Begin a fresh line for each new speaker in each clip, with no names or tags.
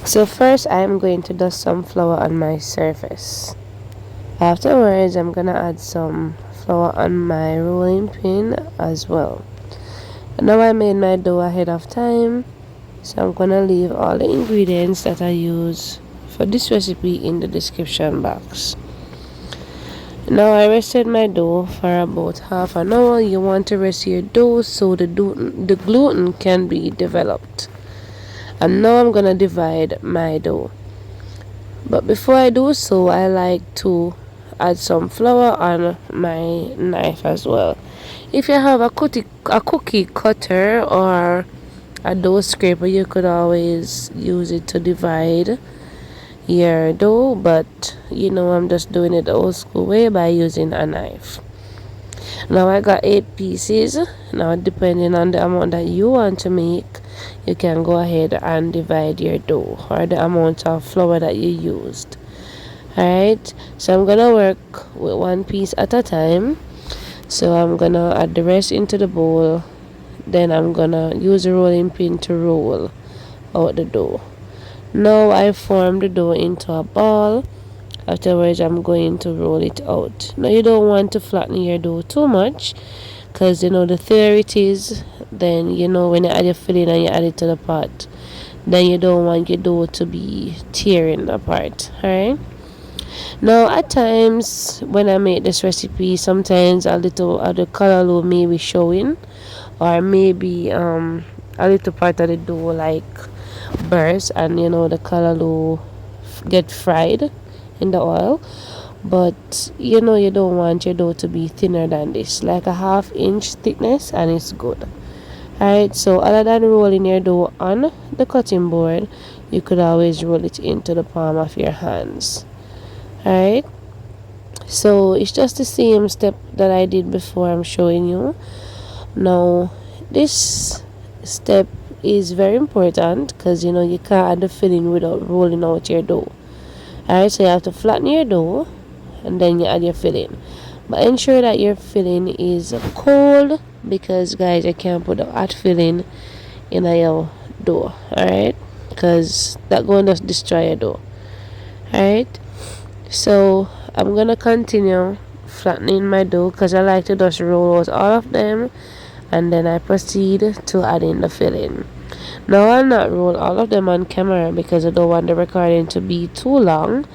So first I'm going to dust some flour on my surface. Afterwards I'm gonna add some flour on my rolling pin as well. Now I made my dough ahead of time, so I'm gonna leave all the ingredients that I use for this recipe in the description box. Now I rested my dough for about half an hour. You want to rest your dough so the gluten can be developed. And now I'm gonna divide my dough. But before I do so, I like to add some flour on my knife as well. If you have a cookie cutter or a dough scraper, you could always use it to divide your dough, but I'm just doing it the old school way by using a knife. Now I got 8 pieces. Now depending on the amount that you want to make, you can go ahead and divide your dough or the amount of flour that you used. Alright, so I'm gonna work with one piece at a time. So I'm gonna add the rest into the bowl. Then I'm gonna use a rolling pin to roll out the dough. Now I formed the dough into a ball. Afterwards I'm going to roll it out. Now you don't want to flatten your dough too much, because the thinner it is, then when you add your filling and you add it to the pot, then you don't want your dough to be tearing apart. Alright, now at times when I make this recipe, sometimes a little of the callaloo may be showing, or maybe a little part of the dough like burst, and the callaloo get fried in the oil. But you don't want your dough to be thinner than this, like a half-inch thickness, and it's good. Alright, so other than rolling your dough on the cutting board, you could always roll it into the palm of your hands. Alright, so it's just the same step that I did before I'm showing you. Now this step is very important, because you can't add the filling without rolling out your dough. Alright, so you have to flatten your dough and then you add your filling, but ensure that your filling is cold, because guys, you can't put the hot filling in your dough. Alright, because that going to destroy your dough. Alright, so I'm gonna continue flattening my dough, because I like to just roll out all of them, and then I proceed to add in the filling. Now I'll not roll all of them on camera because I don't want the recording to be too long,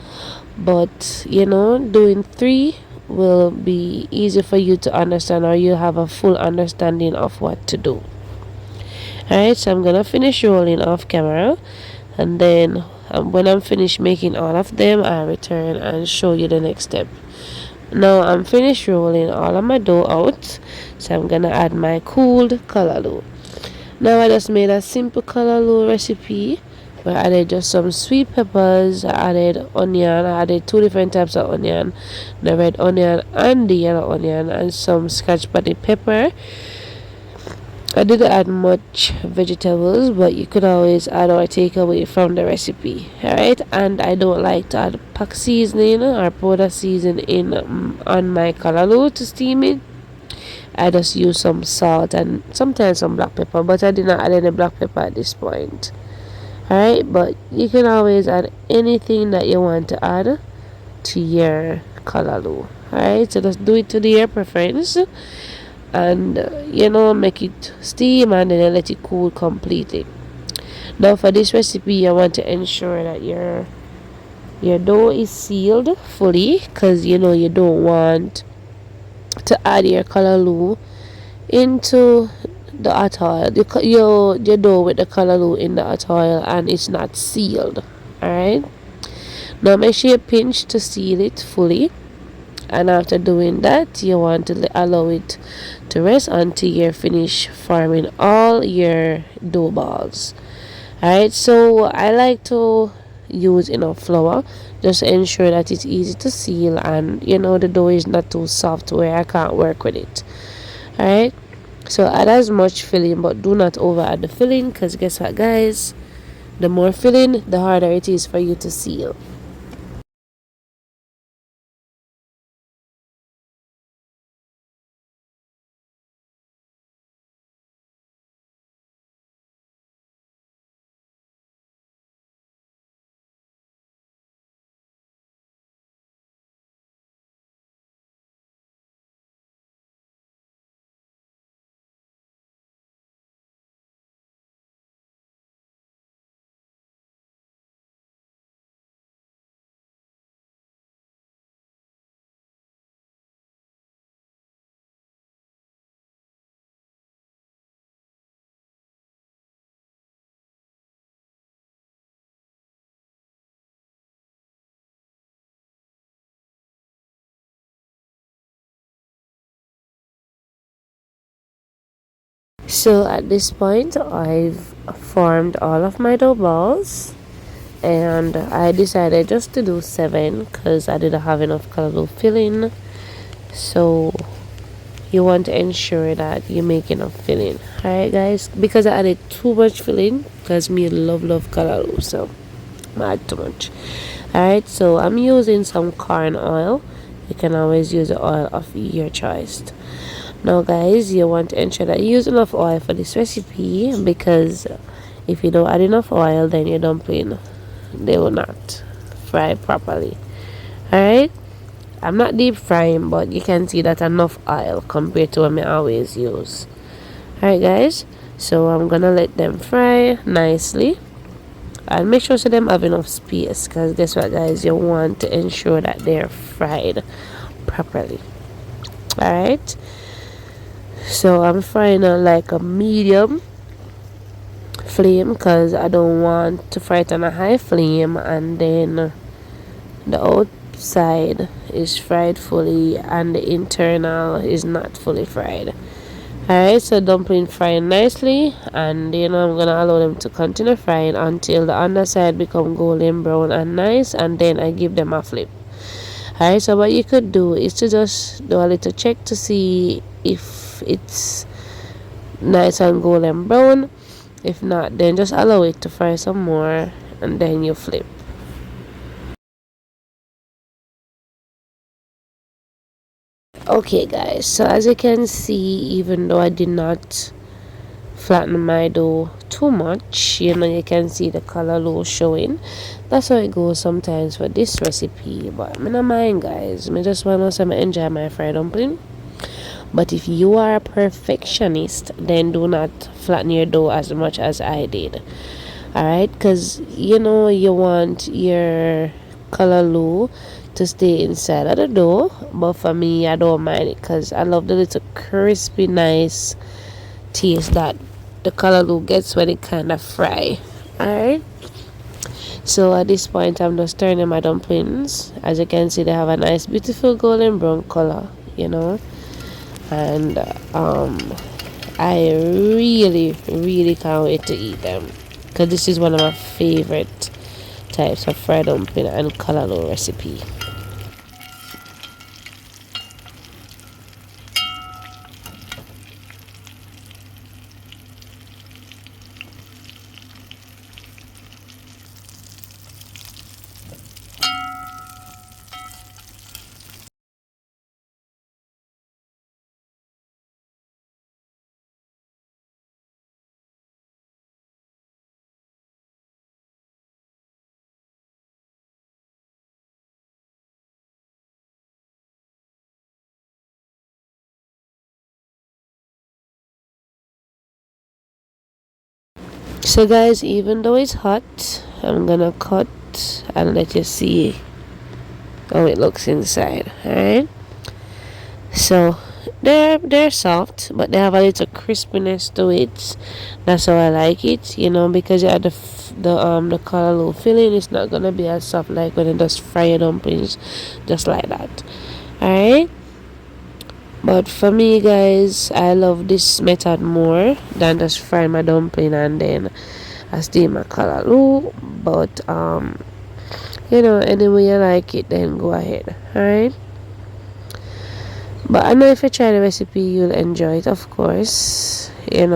but doing 3 will be easy for you to understand, or you have a full understanding of what to do. Alright, so I'm gonna finish rolling off camera, and then when I'm finished making all of them, I return and show you the next step. Now I'm finished rolling all of my dough out, so I'm gonna add my cooled callaloo. Now I just made a simple callaloo recipe where I added just some sweet peppers, I added onion, I added 2 different types of onion, the red onion and the yellow onion, and some scotch bonnet pepper. I didn't add much vegetables, but you could always add or take away from the recipe. Alright, and I don't like to add pack seasoning or powder seasoning on my callaloo to steam it. I just use some salt and sometimes some black pepper, but I did not add any black pepper at this point. Alright, but you can always add anything that you want to add to your callaloo. Alright, so just do it to your preference, and make it steam and then let it cool completely. Now for this recipe, I want to ensure that your dough is sealed fully, because you don't want to add your callaloo into the hot oil, your dough with the callaloo in the hot oil, and it's not sealed. Alright, now make sure you pinch to seal it fully, and after doing that, you want to allow it to rest until you're finished forming all your dough balls. Alright, so I like to use enough flour just to ensure that it's easy to seal, and the dough is not too soft where I can't work with it. Alright, so add as much filling, but do not over add the filling, because guess what guys, the more filling, the harder it is for you to seal. So at this point I've formed all of my dough balls, and I decided just to do 7 because I didn't have enough callaloo filling. So you want to ensure that you make enough filling. Alright guys, because I added too much filling because me love callaloo, so I add too much. Alright, so I'm using some corn oil. You can always use the oil of your choice. Now guys, you want to ensure that you use enough oil for this recipe, because if you don't add enough oil, then your dumpling, they will not fry properly. Alright, I'm not deep frying, but you can see that enough oil compared to what I always use. Alright guys, so I'm gonna let them fry nicely, and make sure so them have enough space, because guess what guys, you want to ensure that they're fried properly. Alright, so I'm frying on like a medium flame because I don't want to fry it on a high flame and then the outside is fried fully and the internal is not fully fried. Alright, so dumpling frying nicely, and I'm gonna allow them to continue frying until the underside become golden brown and nice, and then I give them a flip. Alright, so what you could do is to just do a little check to see if it's nice and golden brown. If not, then just allow it to fry some more and then you flip. Okay guys, so as you can see, even though I did not flatten my dough too much, you can see the callaloo showing. That's how it goes sometimes for this recipe, but I don't mind guys. I just want to enjoy my fried dumpling. But if you are a perfectionist, then do not flatten your dough as much as I did. Alright, because you want your callaloo to stay inside of the dough, but for me, I don't mind it because I love the little crispy, nice taste that the callaloo gets when it kind of fry. Alright, so at this point, I'm just turning my dumplings. As you can see, they have a nice, beautiful golden brown color, and I really can't wait to eat them, because this is one of my favorite types of fried dumpling and callaloo recipe. So guys, even though it's hot, I'm gonna cut and let you see how it looks inside. Alright, so they're soft, but they have a little crispiness to it. That's how I like it, because you add the callaloo filling. It's not gonna be as soft like when you just fry your dumplings just like that. Alright, but for me guys, I love this method more than just fry my dumpling and then I steam my callaloo. But any way you like it, then go ahead. Alright, but I know if you try the recipe, you'll enjoy it, of course. It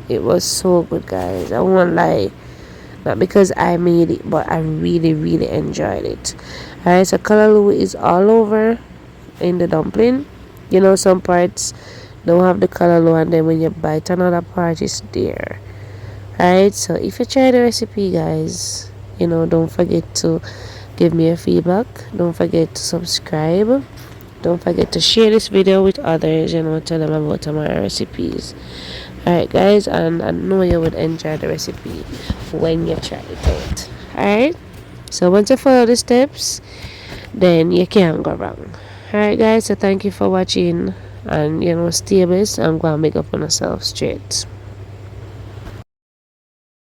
was so good guys, I won't lie. Not because I made it, but I really enjoyed it. Alright, so callaloo is all over in the dumpling. Some parts don't have the callaloo, and then when you bite another part, it's there. Alright, so if you try the recipe guys, don't forget to give me a feedback. Don't forget to subscribe. Don't forget to share this video with others, tell them about my recipes. Alright guys, and I know you would enjoy the recipe when you try it out. Alright, so once you follow the steps, then you can't go wrong. Alright guys, so thank you for watching, and stay blessed and go and make up on yourself straight.